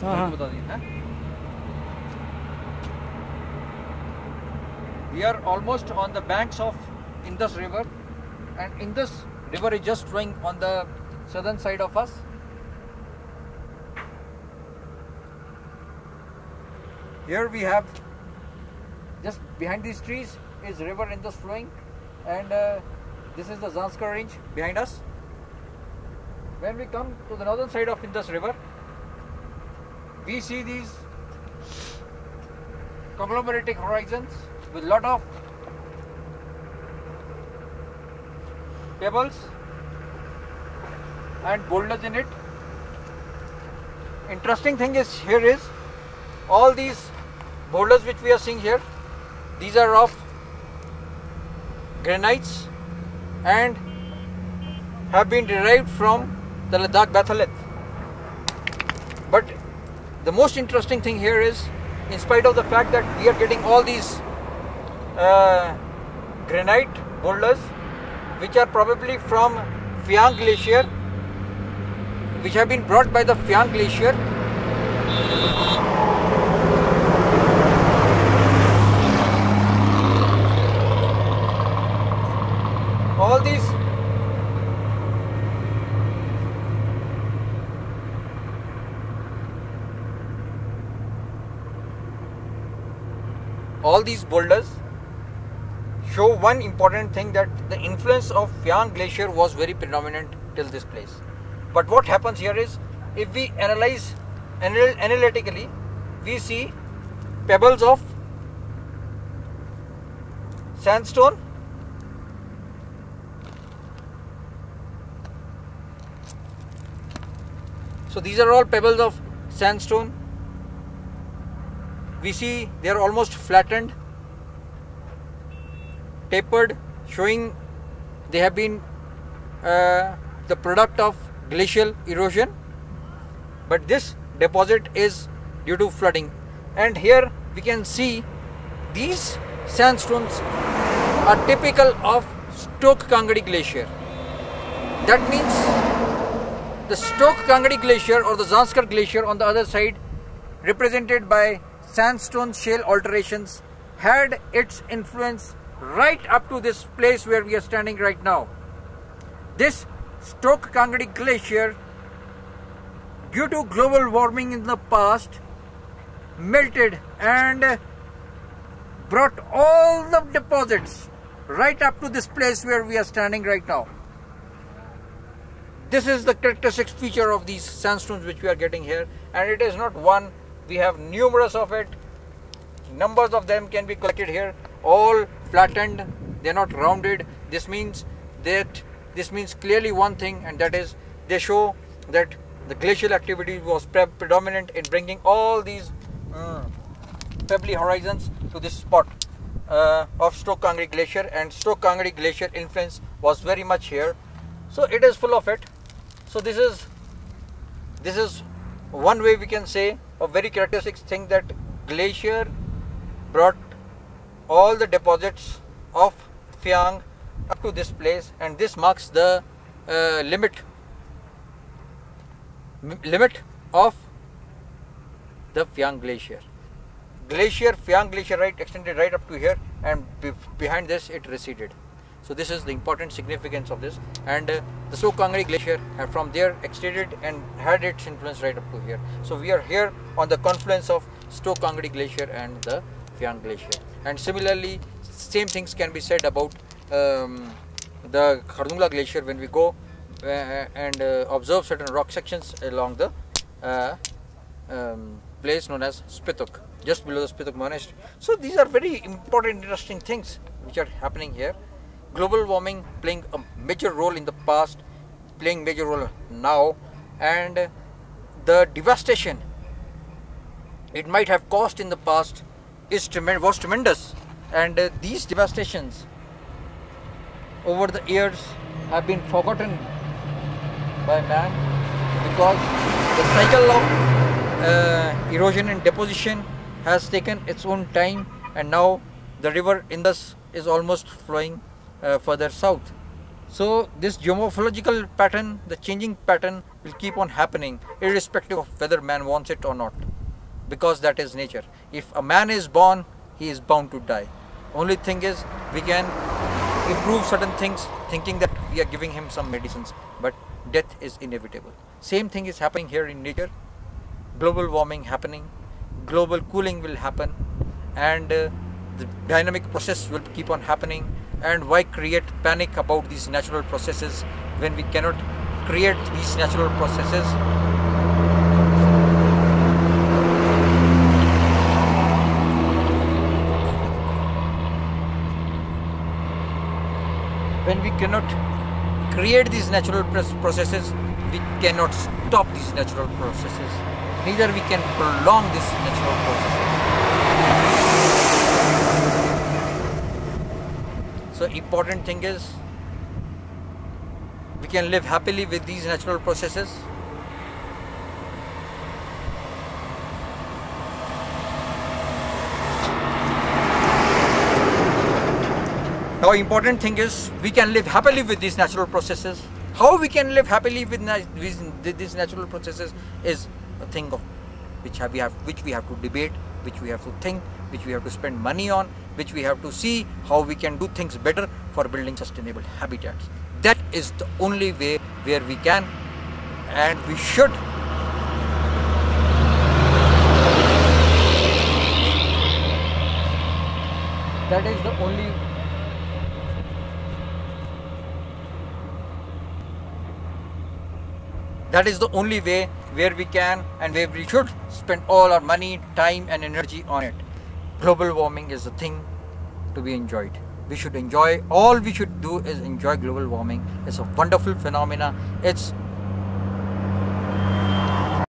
बता दिए। We are almost on the banks of Indus River, and Indus River is just flowing on the southern side of us. Here we have, just behind these trees is river Indus flowing, and this is the Zanskar range behind us. When we come to the northern side of Indus River, we see these conglomeratic horizons with lot of pebbles and boulders in it. Interesting thing is here is all these boulders which we are seeing here, these are of granites and have been derived from the Ladakh batholith. But the most interesting thing here is, in spite of the fact that we are getting all these granite boulders which are probably from Phyang Glacier, which have been brought by the Phyang Glacier, all these boulders show one important thing, that the influence of Phyang Glacier was very predominant till this place. But what happens here is, if we analyze analytically, we see pebbles of sandstone, so these are all pebbles of sandstone. We see they are almost flattened, tapered, showing they have been the product of glacial erosion. But this deposit is due to flooding, and here we can see these sandstones are typical of Stoke Kangadi Glacier. That means the Stoke Kangadi Glacier or the Zanskar Glacier on the other side, represented by sandstone shale alterations, had its influence right up to this place where we are standing right now. This Stoke Kangadi Glacier, due to global warming in the past, melted and brought all the deposits right up to this place where we are standing right now. This is the characteristic feature of these sandstones which we are getting here, and it is not one. We have numerous of it. Numbers of them can be collected here, all flattened, they are not rounded. This means clearly one thing, and that is they show that the glacial activity was predominant in bringing all these pebbly horizons to this spot of Stoke Kangadi Glacier, and Stoke Kangadi Glacier influence was very much here. So it is full of it. So this is one way we can say a very characteristic thing, that glacier brought all the deposits of Phyang up to this place, and this marks the limit of the Phyang Glacier. Phyang Glacier extended right up to here, and behind this it receded. So this is the important significance of this, and the Stoke Kangadi Glacier from there extended and had its influence right up to here. So we are here on the confluence of Stoke Kangadi Glacier and the Phyang Glacier. And similarly, same things can be said about the Khardungla Glacier when we go and observe certain rock sections along the place known as Spituk, just below the Spituk Monastery. So these are very important, interesting things which are happening here. Global warming playing a major role in the past, playing major role now, and the devastation it might have caused in the past was tremendous, and these devastations over the years have been forgotten by man, because the cycle of erosion and deposition has taken its own time, and now the river Indus is almost flowing further south. So this geomorphological pattern, the changing pattern, will keep on happening irrespective of whether man wants it or not, because that is nature. If a man is born, he is bound to die. Only thing is, we can improve certain things thinking that we are giving him some medicines, but death is inevitable. Same thing is happening here in nature. Global warming happening, global cooling will happen, and the dynamic process will keep on happening. And why create panic about these natural processes when we cannot create these natural processes? When we cannot create these natural processes, we cannot stop these natural processes. Neither we can prolong this natural processes. So important thing is, we can live happily with these natural processes. Now important thing is, we can live happily with these natural processes. How we can live happily with these natural processes is a thing of which we have to debate, which we have to think, which we have to spend money on, which we have to see how we can do things better for building sustainable habitats. That is the only way where we can and we should that is the only way where we can and where we should spend all our money, time and energy on it. Global warming is a thing to be enjoyed. We should enjoy, all we should do is enjoy global warming. It's a wonderful phenomena. It's